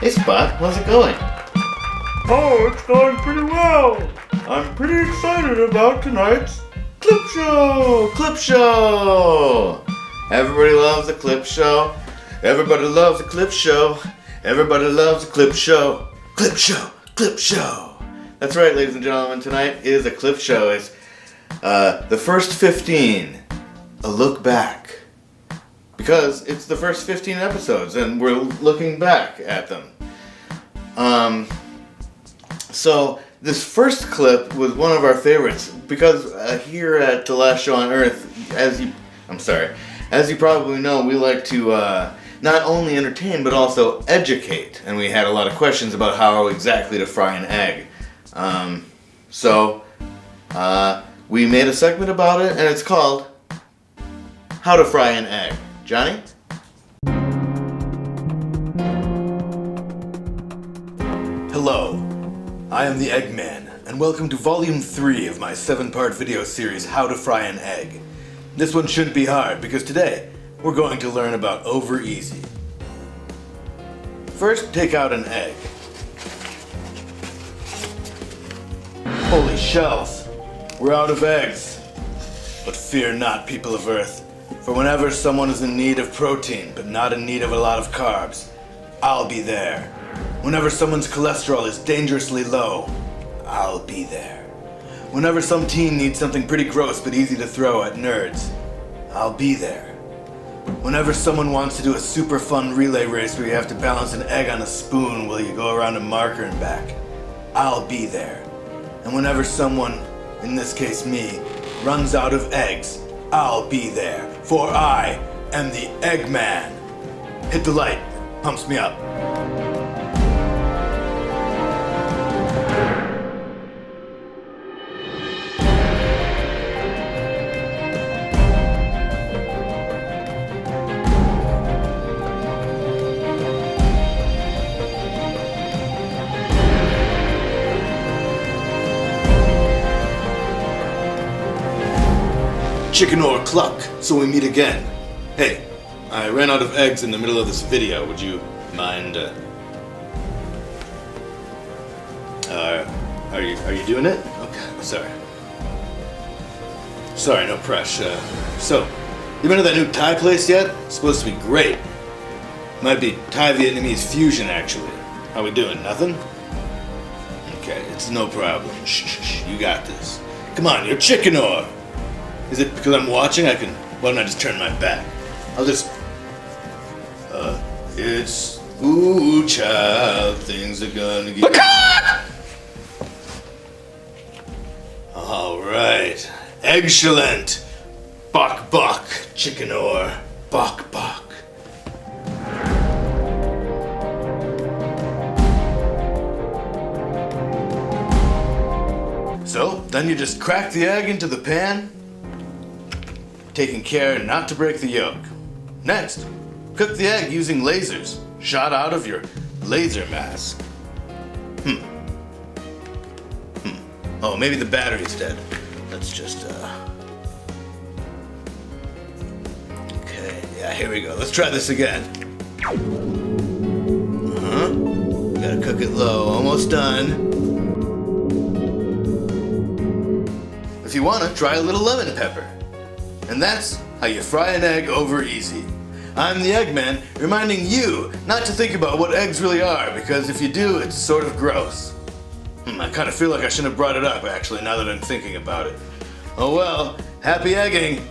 Hey Spot, how's it going? Oh, it's going pretty well. I'm pretty excited about tonight's clip show. Clip show! Everybody loves a clip show. Everybody loves a clip show. Everybody loves a clip show. Clip show! Clip show! That's right, ladies and gentlemen, tonight is a clip show. It's the first 15, a look back. Because it's the first 15 episodes and we're looking back at them. So this first clip was one of our favorites because here at The Last Show on Earth, as you probably know, we like to not only entertain but also educate. And we had a lot of questions about how exactly to fry an egg. So we made a segment about it and it's called How to Fry an Egg. Johnny? Hello, I am the Eggman, and welcome to Volume 3 of my 7-part video series, How to Fry an Egg. This one shouldn't be hard, because today, we're going to learn about Over Easy. First, take out an egg. Holy shells, we're out of eggs. But fear not, people of Earth. For whenever someone is in need of protein, but not in need of a lot of carbs, I'll be there. Whenever someone's cholesterol is dangerously low, I'll be there. Whenever some teen needs something pretty gross but easy to throw at nerds, I'll be there. Whenever someone wants to do a super fun relay race where you have to balance an egg on a spoon while you go around a marker and back, I'll be there. And whenever someone, in this case me, runs out of eggs, I'll be there, for I am the Eggman. Hit the light, pumps me up. Chicken or cluck, so we meet again. Hey, I ran out of eggs in the middle of this video. Would you mind, are you doing it? Okay, sorry. Sorry, no pressure. So, you been to that new Thai place yet? It's supposed to be great. Might be Thai-Vietnamese fusion, actually. How we doing? Nothing? Okay, it's no problem. Shh, you got this. Come on, you're chicken or. Is it because I'm watching? Why don't I just turn my back? I'll just, it's, ooh, child, things are gonna get... Alright, excellent. Bok bok, chicken or, bok bok. So, then you just crack the egg into the pan, taking care not to break the yolk. Next, cook the egg using lasers shot out of your laser mask. Oh, maybe the battery's dead. Let's just, Okay, yeah, here we go. Let's try this again. Gotta cook it low, almost done. If you wanna, try a little lemon pepper. And that's how you fry an egg over easy. I'm the Eggman, reminding you not to think about what eggs really are, because if you do, it's sort of gross. I kind of feel like I shouldn't have brought it up, actually, now that I'm thinking about it. Oh well, happy egging!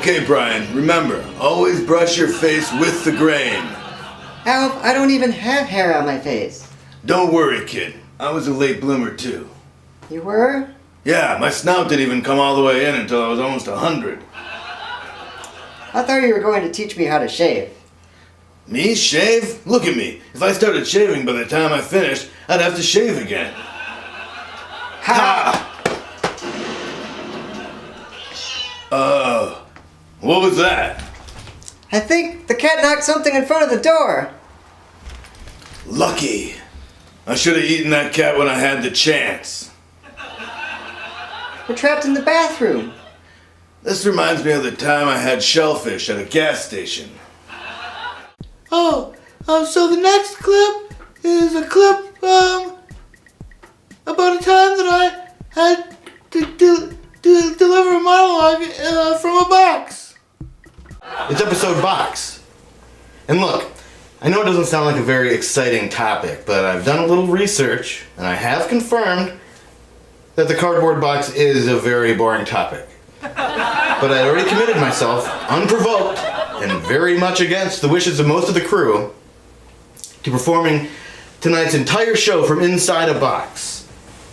Okay, Brian, remember, always brush your face with the grain. Alf, I don't even have hair on my face. Don't worry, kid. I was a late bloomer, too. You were? Yeah, my snout didn't even come all the way in until I was almost 100. I thought you were going to teach me how to shave. Me? Shave? Look at me. If I started shaving by the time I finished, I'd have to shave again. Ha! What was that? I think the cat knocked something in front of the door. Lucky. I should have eaten that cat when I had the chance. We're trapped in the bathroom. This reminds me of the time I had shellfish at a gas station. So the next clip is a clip about a time that I had to deliver a monologue from a box. It's episode box. And look, I know it doesn't sound like a very exciting topic, but I've done a little research and I have confirmed that the cardboard box is a very boring topic. But I had already committed myself, unprovoked, and very much against the wishes of most of the crew, to performing tonight's entire show from inside a box.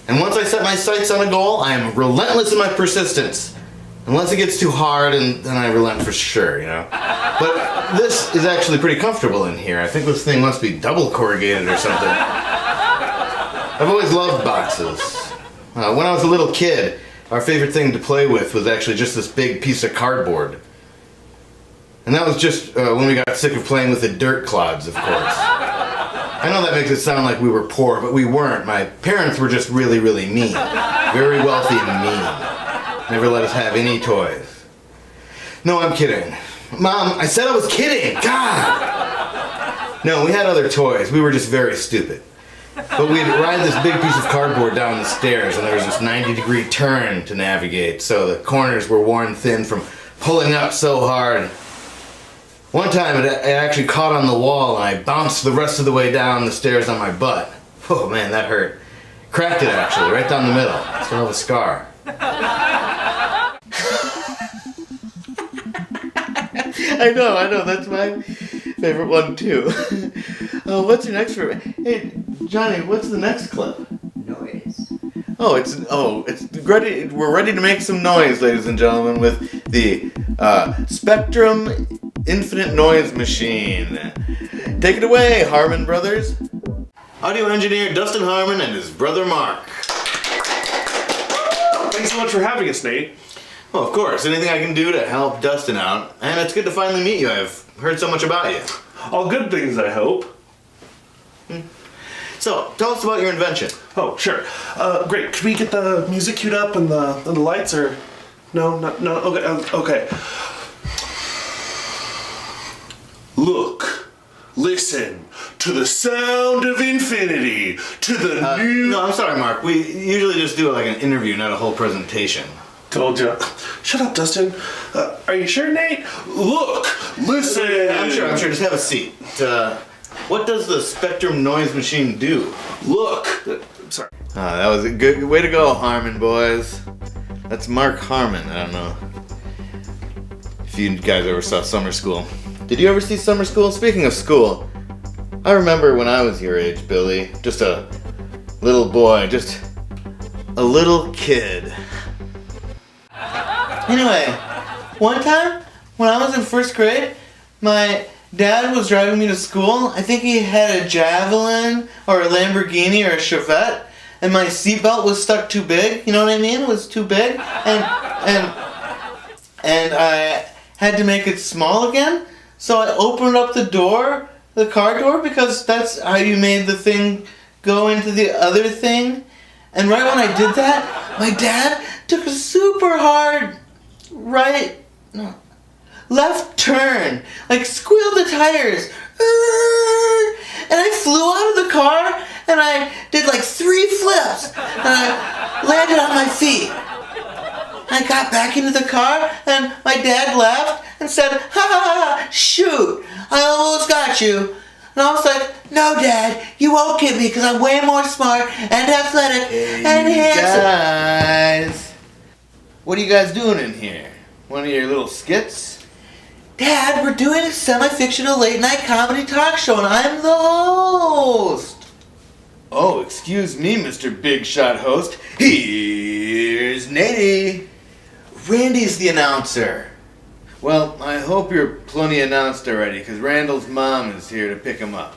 And once I set my sights on a goal, I am relentless in my persistence. Unless it gets too hard, and then I relent for sure, you know. But this is actually pretty comfortable in here. I think this thing must be double corrugated or something. I've always loved boxes. When I was a little kid, our favorite thing to play with was actually just this big piece of cardboard. And that was just when we got sick of playing with the dirt clods, of course. I know that makes it sound like we were poor, but we weren't. My parents were just really, really mean. Very wealthy and mean. Never let us have any toys. No, I'm kidding. Mom, I said I was kidding! God! No, we had other toys. We were just very stupid. But we'd ride this big piece of cardboard down the stairs, and there was this 90-degree turn to navigate, so the corners were worn thin from pulling up so hard. One time it actually caught on the wall, and I bounced the rest of the way down the stairs on my butt. Oh man, that hurt. Cracked it actually, right down the middle. Still have a scar. I know, that's my favorite one too. What's your next favorite? Hey, Johnny, what's the next clip? Noise. It's ready. We're ready to make some noise, ladies and gentlemen, with the Spectrum Infinite Noise Machine. Take it away, Harmon Brothers. Audio engineer Dustin Harmon and his brother Mark. Thanks so much for having us, Nate. Well, of course. Anything I can do to help Dustin out. And it's good to finally meet you. I've heard so much about you. All good things, I hope. So, tell us about your invention. Oh, sure. Great. Could we get the music queued up and the lights, or no? Okay. Look, listen to the sound of infinity. To the new. No, I'm sorry, Mark. We usually just do like an interview, not a whole presentation. Told you. Shut up, Dustin. Are you sure, Nate? Look, listen. I'm sure. Just have a seat. What does the Spectrum Noise Machine do? Look. Sorry. That was a good way to go, Harmon boys. That's Mark Harmon. I don't know if you guys ever saw Summer School. Did you ever see Summer School? Speaking of school, I remember when I was your age, Billy. Just a little boy. Just a little kid. Anyway, one time when I was in first grade, my dad was driving me to school. I think he had a Javelin or a Lamborghini or a Chevette, and my seatbelt was stuck too big. You know what I mean? It was too big, and I had to make it small again. So I opened up the door, the car door, because that's how you made the thing go into the other thing. And right when I did that, my dad took a super hard left turn, like squealed the tires, and I flew out of the car, and I did like 3 flips, and I landed on my feet. I got back into the car, and my dad laughed and said, "Ha ha ha, shoot, I almost got you." And I was like, "No, Dad, you won't get me because I'm way more smart and athletic and handsome." Guys, what are you guys doing in here? One of your little skits? Dad, we're doing a semi-fictional late-night comedy talk show, and I'm the host. Oh, excuse me, Mr. Big Shot Host. Here's Nady. Randy's the announcer. Well, I hope you're plenty announced already, because Randall's mom is here to pick him up.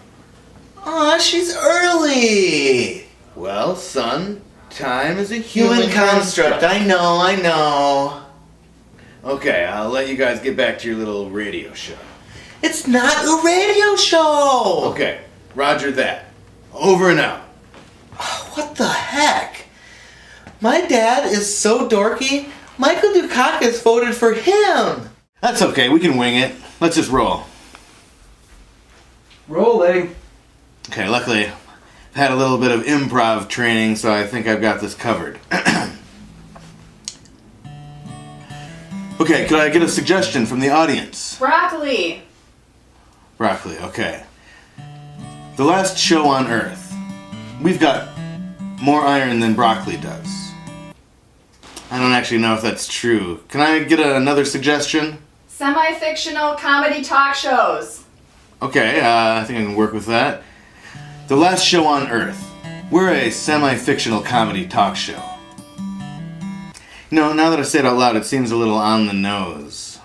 Aw, she's early. Well, son, time is a Human construct, I know. Okay, I'll let you guys get back to your little radio show. It's not a radio show. Okay, roger that. Over and out. What the heck? My dad is so dorky, Michael Dukakis voted for him. That's okay, we can wing it. Let's just roll. Rolling. Okay, luckily, I've had a little bit of improv training, so I think I've got this covered. Okay, could I get a suggestion from the audience? Broccoli. Broccoli, okay. The last show on Earth. We've got more iron than broccoli does. I don't actually know if that's true. Can I get another suggestion? Semi-fictional comedy talk shows. Okay, I think I can work with that. The last show on Earth. We're a semi-fictional comedy talk show. You know, now that I say it out loud, it seems a little on the nose.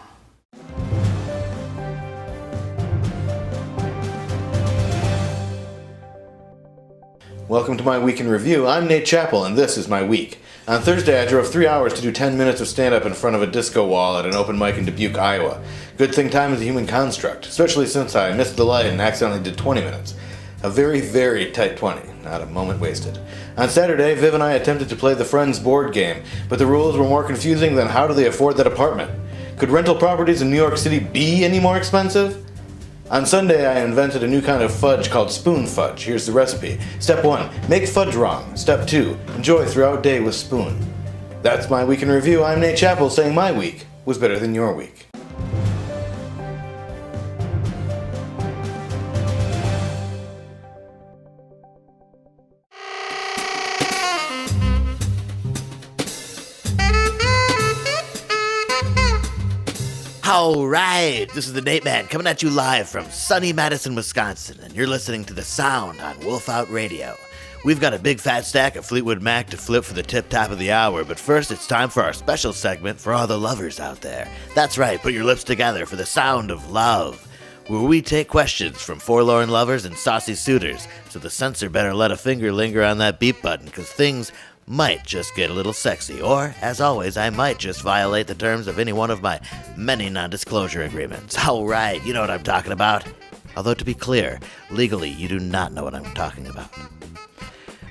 Welcome to my week in review. I'm Nate Chappell, and this is my week. On Thursday, I drove 3 hours to do 10 minutes of stand-up in front of a disco wall at an open mic in Dubuque, Iowa. Good thing time is a human construct, especially since I missed the light and accidentally did 20 minutes. A very, very tight 20. Not a moment wasted. On Saturday, Viv and I attempted to play the Friends board game, but the rules were more confusing than how do they afford that apartment. Could rental properties in New York City be any more expensive? On Sunday, I invented a new kind of fudge called spoon fudge. Here's the recipe. Step 1, make fudge wrong. Step 2, enjoy throughout day with spoon. That's my week in review. I'm Nate Chappell saying my week was better than your week. All right, this is the Nate Man coming at you live from sunny Madison, Wisconsin, and you're listening to The Sound on Wolf Out Radio. We've got a big fat stack of Fleetwood Mac to flip for the tip top of the hour, but first it's time for our special segment for all the lovers out there. That's right, put your lips together for The Sound of Love, where we take questions from forlorn lovers and saucy suitors, so the censor better let a finger linger on that beep button, because things might just get a little sexy, or, as always, I might just violate the terms of any one of my many non-disclosure agreements. Alright, you know what I'm talking about. Although, to be clear, legally, you do not know what I'm talking about.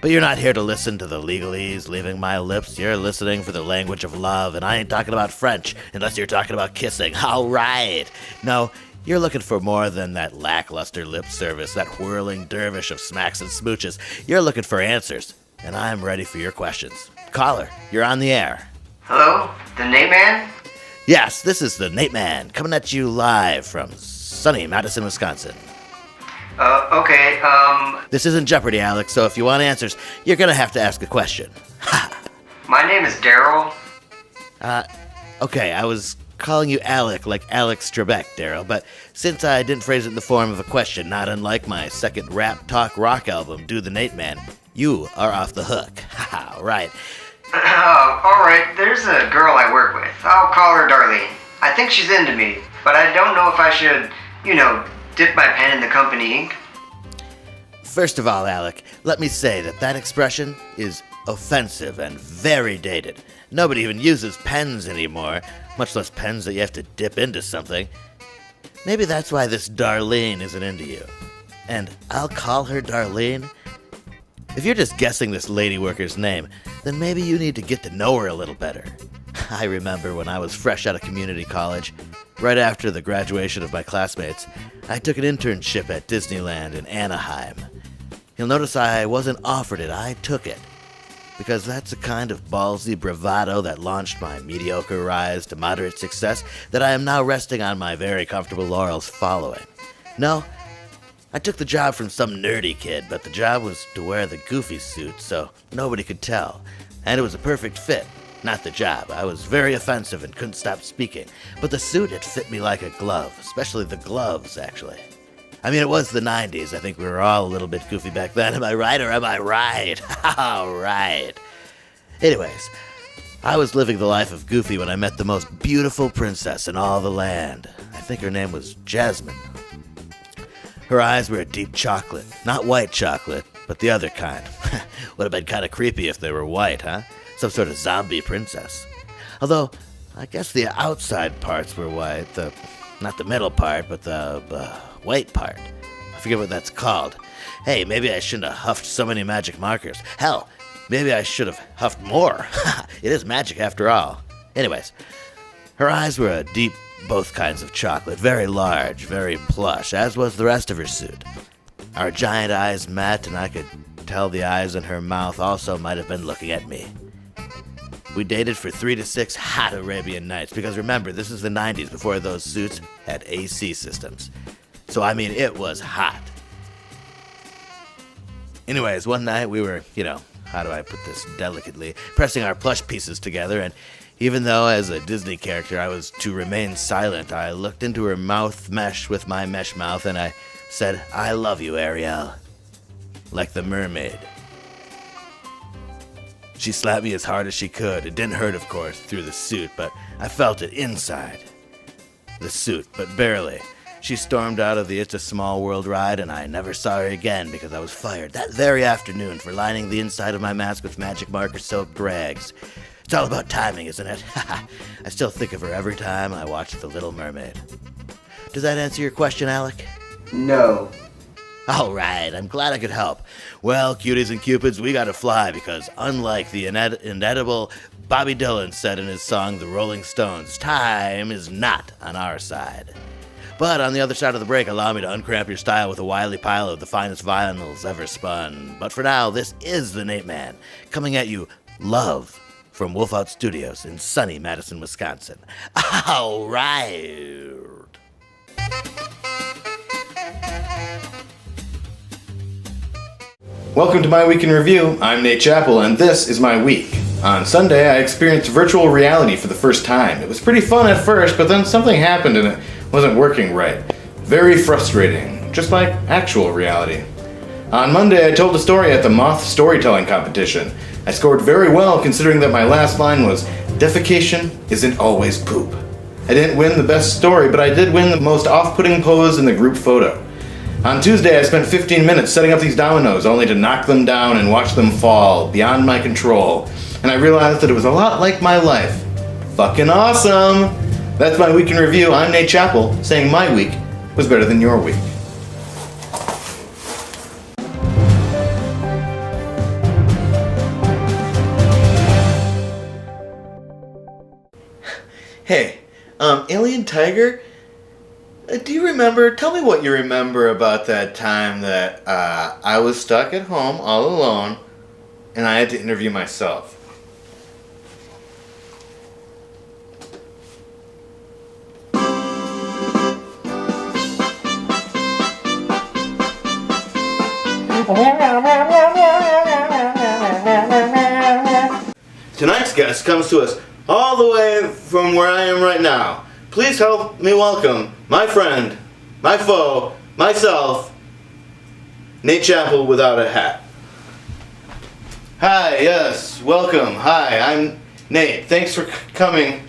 But you're not here to listen to the legalese leaving my lips. You're listening for the language of love, and I ain't talking about French, unless you're talking about kissing. Alright! No, you're looking for more than that lackluster lip service, that whirling dervish of smacks and smooches. You're looking for answers. And I'm ready for your questions. Caller, you're on the air. Hello? The Nate Man? Yes, this is the Nate Man, coming at you live from sunny Madison, Wisconsin. Okay, This isn't Jeopardy, Alex, so if you want answers, you're gonna have to ask a question. my name is Daryl. Okay, I was calling you Alec like Alex Trebek, Daryl, but since I didn't phrase it in the form of a question, not unlike my second rap talk rock album, Do the Nate Man, you are off the hook. Haha, right. Alright, there's a girl I work with. I'll call her Darlene. I think she's into me, but I don't know if I should, dip my pen in the company ink. First of all, Alec, let me say that expression is offensive and very dated. Nobody even uses pens anymore, much less pens that you have to dip into something. Maybe that's why this Darlene isn't into you. And I'll call her Darlene? If you're just guessing this lady worker's name, then maybe you need to get to know her a little better. I remember when I was fresh out of community college, right after the graduation of my classmates, I took an internship at Disneyland in Anaheim. You'll notice I wasn't offered it, I took it. Because that's the kind of ballsy bravado that launched my mediocre rise to moderate success that I am now resting on my very comfortable laurels following. No, I took the job from some nerdy kid, but the job was to wear the goofy suit so nobody could tell, and it was a perfect fit. Not the job. I was very offensive and couldn't stop speaking. But the suit, it fit me like a glove. Especially the gloves, actually. I mean, it was the 90s. I think we were all a little bit goofy back then. Am I right or am I right? All right. Anyways, I was living the life of Goofy when I met the most beautiful princess in all the land. I think her name was Jasmine. Her eyes were a deep chocolate. Not white chocolate, but the other kind. Would have been kind of creepy if they were white, huh? Some sort of zombie princess. Although, I guess the outside parts were white. Not the middle part, but the white part. I forget what that's called. Hey, maybe I shouldn't have huffed so many magic markers. Hell, maybe I should have huffed more. It is magic after all. Anyways, her eyes were a deep, both kinds of chocolate. Very large, very plush, as was the rest of her suit. Our giant eyes met, and I could tell the eyes in her mouth also might have been looking at me. We dated for 3 to 6 hot Arabian nights, because remember, this is the 90s before those suits had AC systems. So, I mean, it was hot. Anyways, one night we were, how do I put this delicately, pressing our plush pieces together, and even though as a Disney character I was to remain silent, I looked into her mouth mesh with my mesh mouth and I said, "I love you, Ariel." Like the mermaid. She slapped me as hard as she could. It didn't hurt, of course, through the suit, but I felt it inside the suit, but barely. She stormed out of the It's a Small World ride, and I never saw her again because I was fired that very afternoon for lining the inside of my mask with magic marker-soaked rags. It's all about timing, isn't it? I still think of her every time I watch The Little Mermaid. Does that answer your question, Alec? No. All right, I'm glad I could help. Well, cuties and cupids, we gotta fly because unlike the inedible Bobby Dylan said in his song The Rolling Stones, time is not on our side. But on the other side of the break, allow me to uncramp your style with a wily pile of the finest vinyls ever spun. But for now, this is the Nate Man, coming at you love from Wolf Out Studios in sunny Madison, Wisconsin. All right. Welcome to My Week in Review. I'm Nate Chappell, and this is my week. On Sunday, I experienced virtual reality for the first time. It was pretty fun at first, but then something happened and it wasn't working right. Very frustrating, just like actual reality. On Monday, I told a story at the Moth Storytelling Competition. I scored very well considering that my last line was, "Defecation isn't always poop." I didn't win the best story, but I did win the most off-putting pose in the group photo. On Tuesday, I spent 15 minutes setting up these dominoes, only to knock them down and watch them fall, beyond my control. And I realized that it was a lot like my life. Fucking awesome! That's My Week in Review. I'm Nate Chappell, saying my week was better than your week. Hey, Alien Tiger? Do you remember, tell me what you remember about that time that I was stuck at home all alone and I had to interview myself. Tonight's guest comes to us all the way from where I am right now. Please help me welcome my friend, my foe, myself, Nate Chappell without a hat. Hi, yes, welcome. Hi, I'm Nate. Thanks for coming.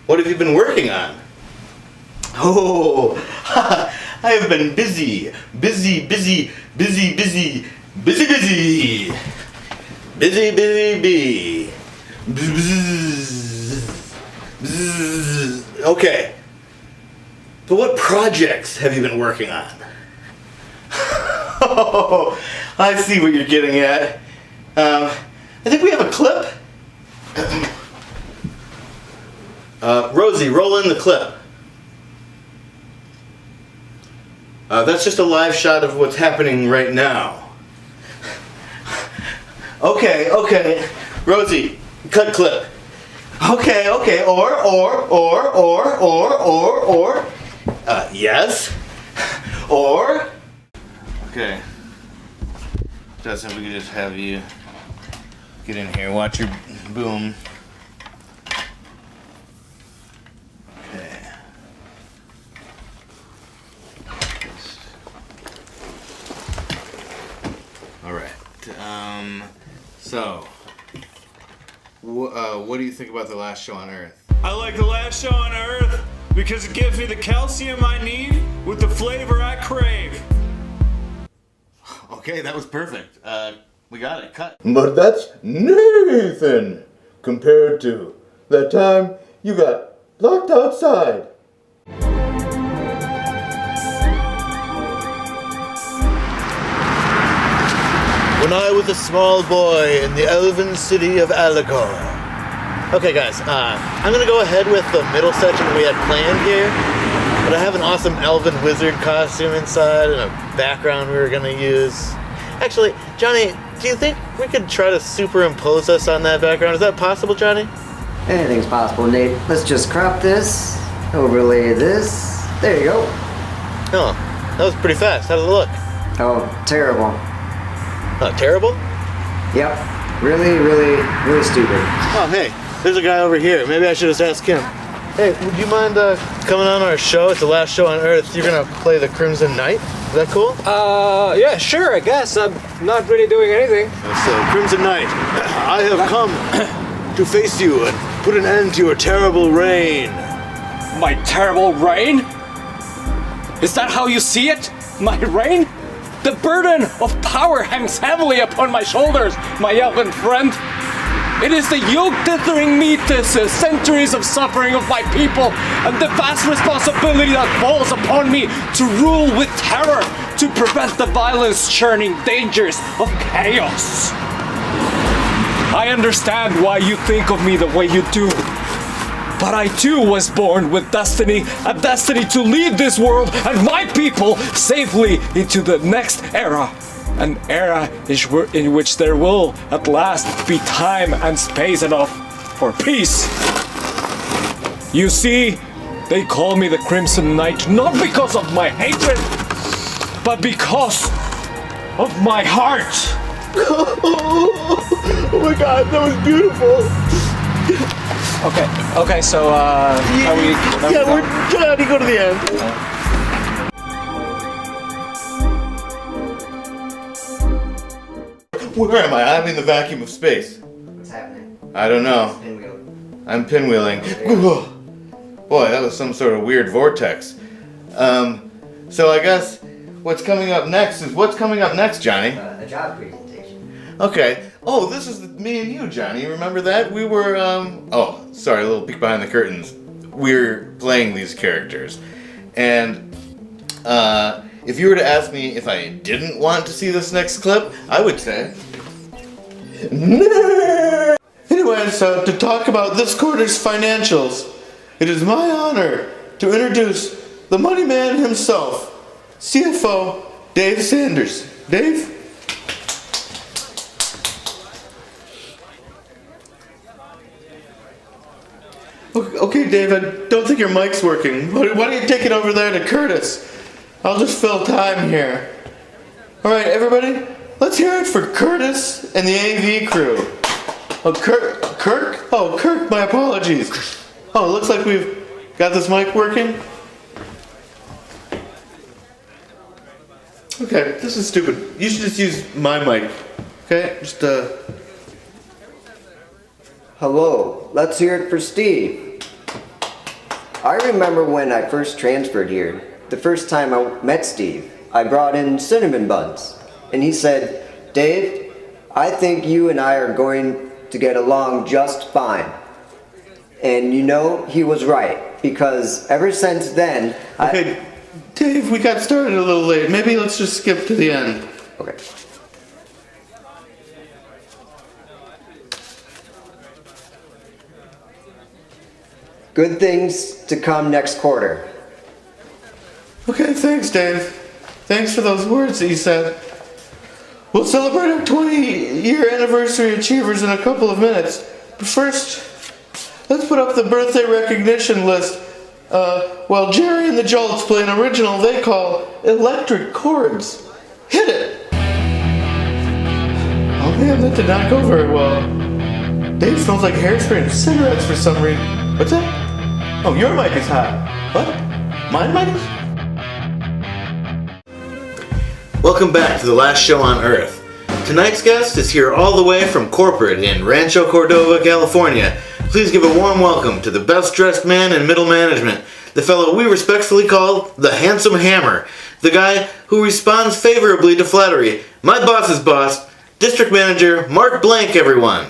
What have you been working on? Oh, I have been busy. Busy. Okay. But what projects have you been working on? Oh, I see what you're getting at. I think we have a clip. Rosie, roll in the clip. That's just a live shot of what's happening right now. Okay. Rosie, cut clip. Okay, or. Yes. Or. Okay. Justin, we could just have you get in here, watch your boom. So, what do you think about the last show on Earth? I like the last show on Earth because it gives me the calcium I need with the flavor I crave. Okay, that was perfect. We got it. Cut. But that's Nathan compared to that time you got locked outside. When I was a small boy in the elven city of Allegor. Okay guys, I'm gonna go ahead with the middle section we had planned here, but I have an awesome elven wizard costume inside and a background we were gonna use. Actually, Johnny, do you think we could try to superimpose us on that background? Is that possible, Johnny? Anything's possible, Nate. Let's just crop this, overlay this. There you go. Oh, that was pretty fast. How does it look? Oh, terrible. Terrible? Yep. Really, really, really stupid. Oh, hey, there's a guy over here. Maybe I should just ask him. Hey, would you mind coming on our show? It's the last show on Earth. You're gonna play the Crimson Knight. Is that cool? Yeah, sure, I guess. I'm not really doing anything. So, Crimson Knight, I have come to face you and put an end to your terrible reign. My terrible reign? Is that how you see it? My reign? The burden of power hangs heavily upon my shoulders, my elven friend. It is the yoke dithering me to the centuries of suffering of my people and the vast responsibility that falls upon me to rule with terror, to prevent the violence churning dangers of chaos. I understand why you think of me the way you do. But I too was born with destiny, a destiny to lead this world and my people safely into the next era. An era in which there will at last be time and space enough for peace. You see, they call me the Crimson Knight not because of my hatred, but because of my heart. Oh my god, that was beautiful. Okay, so, are we... Yeah, we're trying to go to the end. Where am I? I'm in the vacuum of space. What's happening? I don't know. Pinwheel. I'm pinwheeling. Boy, that was some sort of weird vortex. So I guess what's coming up next, Johnny? A job presentation. Okay. Oh, this is me and you, Johnny. Remember that? We were, oh, sorry, a little peek behind the curtains. We're playing these characters. And, if you were to ask me if I didn't want to see this next clip, I would say... No. Anyway, so to talk about this quarter's financials, it is my honor to introduce the money man himself, CFO Dave Sanders. Dave? Okay, Dave, I don't think your mic's working. Why don't you take it over there to Curtis? I'll just fill time here. Alright, everybody, let's hear it for Curtis and the AV crew. Oh, Kirk? Oh, Kirk, my apologies. Oh, it looks like we've got this mic working. Okay, this is stupid. You should just use my mic. Okay, just, Hello, let's hear it for Steve. I remember when I first transferred here, the first time I met Steve, I brought in cinnamon buns. And he said, Dave, I think you and I are going to get along just fine. And you know, he was right, because ever since then, okay, Dave, we got started a little late. Maybe let's just skip to the end. Okay. Good things to come next quarter. Okay, thanks, Dave. Thanks for those words that you said. We'll celebrate our 20-year anniversary achievers in a couple of minutes. But first, let's put up the birthday recognition list while Jerry and the Jolts play an original they call Electric Chords. Hit it! Oh man, that did not go very well. Dave smells like hairspray and cigarettes for some reason. What's that? Oh, your mic is hot. What? My mic is... Welcome back to the last show on Earth. Tonight's guest is here all the way from corporate in Rancho Cordova, California. Please give a warm welcome to the best dressed man in middle management, the fellow we respectfully call the Handsome Hammer, the guy who responds favorably to flattery, my boss's boss, District Manager Mark Blank, everyone.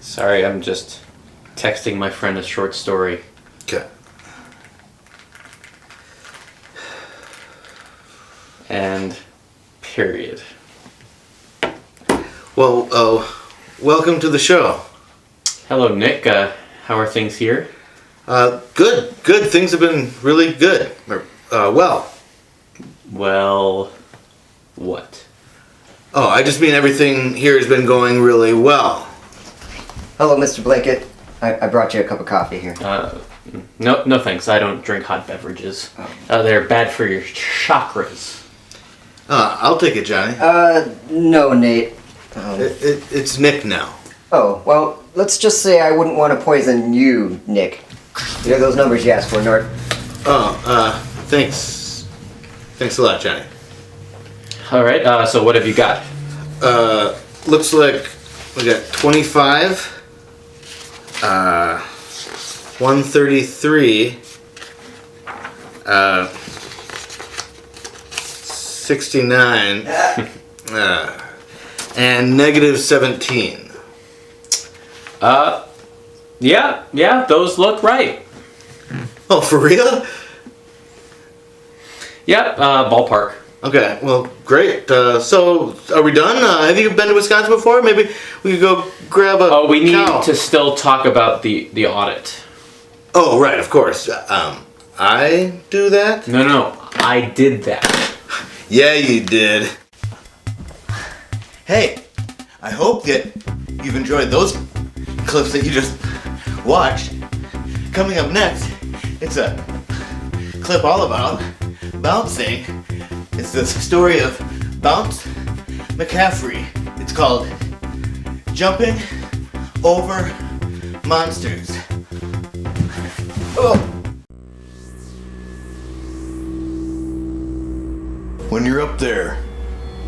Sorry, I'm just texting my friend a short story. Okay. And period. Well, welcome to the show. Hello, Nick. How are things here? Good. Things have been really good. Well. Well, what? Oh, I just mean everything here has been going really well. Hello, Mr. Blanket. I brought you a cup of coffee here. No thanks. I don't drink hot beverages. They're bad for your chakras. I'll take it, Johnny. No, Nate. It's Nick now. Oh, well, let's just say I wouldn't want to poison you, Nick. You know those numbers you asked for, Nort? Thanks. Thanks a lot, Johnny. All right. So what have you got? Looks like we got 25, 133, 69, and negative 17. Yeah, those look right. Oh, for real? Yep, ballpark. Okay, well, great. So, are we done? Have you been to Wisconsin before? Maybe we could go grab a Oh, we need cow. to still talk about the audit. Oh, right, of course. I do that? No, I did that. Yeah, you did. Hey, I hope that you've enjoyed those clips that you just watched. Coming up next, it's a clip all about bouncing. It's the story of Bounce McCaffrey. It's called Jumping Over Monsters. Oh. When you're up there,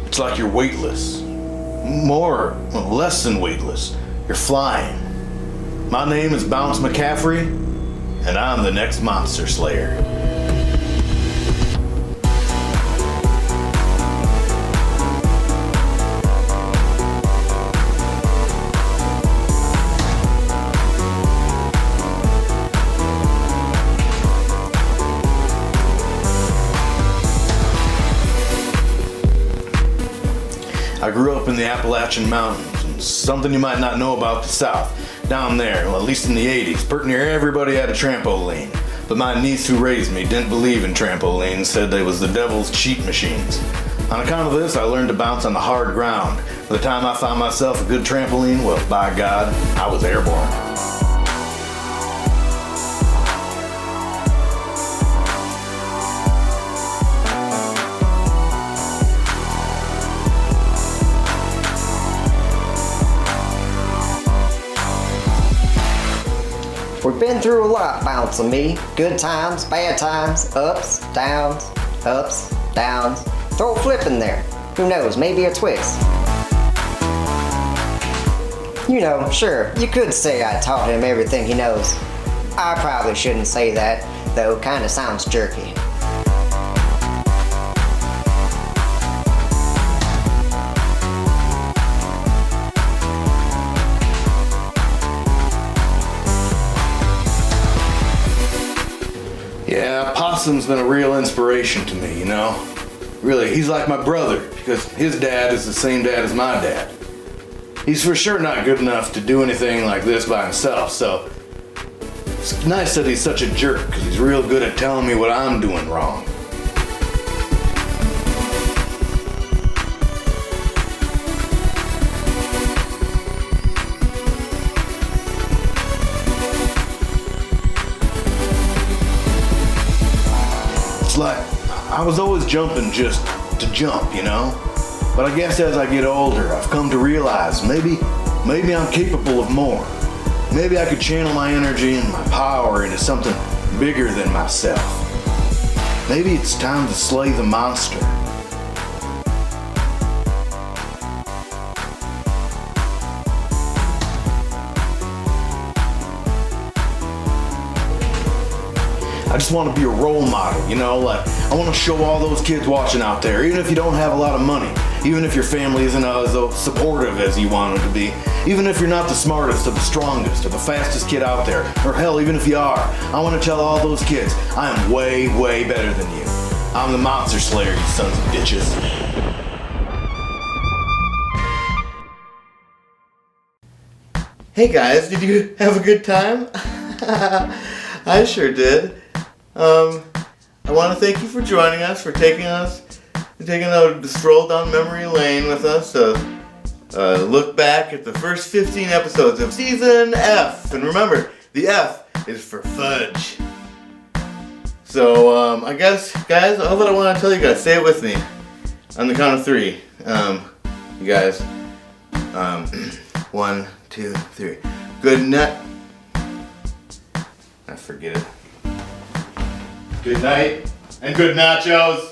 it's like you're weightless. Less than weightless. You're flying. My name is Bounce McCaffrey, and I'm the next monster slayer. I grew up in the Appalachian Mountains, and something you might not know about the South. Down there, well, at least in the 80s, pretty near everybody had a trampoline. But my niece who raised me didn't believe in trampolines, said they was the devil's cheat machines. On account of this, I learned to bounce on the hard ground. By the time I found myself a good trampoline, well, by God, I was airborne. We've been through a lot, Bounce and me. Good times, bad times, ups, downs, Throw a flip in there. Who knows, maybe a twist. You know, sure, you could say I taught him everything he knows. I probably shouldn't say that, though kinda sounds jerky. Yeah, Possum's been a real inspiration to me, you know? Really, he's like my brother, because his dad is the same dad as my dad. He's for sure not good enough to do anything like this by himself, so it's nice that he's such a jerk, because he's real good at telling me what I'm doing wrong. It's like, I was always jumping just to jump, you know? But I guess as I get older, I've come to realize maybe I'm capable of more. Maybe I could channel my energy and my power into something bigger than myself. Maybe it's time to slay the monster. I just want to be a role model, you know, like I want to show all those kids watching out there, even if you don't have a lot of money, even if your family isn't as supportive as you want them to be, even if you're not the smartest or the strongest or the fastest kid out there, or hell, even if you are, I want to tell all those kids, I am way, way better than you. I'm the monster slayer, you sons of bitches. Hey guys, did you have a good time? I sure did. I want to thank you for joining us, for taking a stroll down memory lane with us to look back at the first 15 episodes of Season F. And remember, the F is for fudge. So, I guess, guys, all that I want to tell you guys, say it with me on the count of 3. You guys, 1, 2, 3. Good night. I forget it. Good night and good nachos.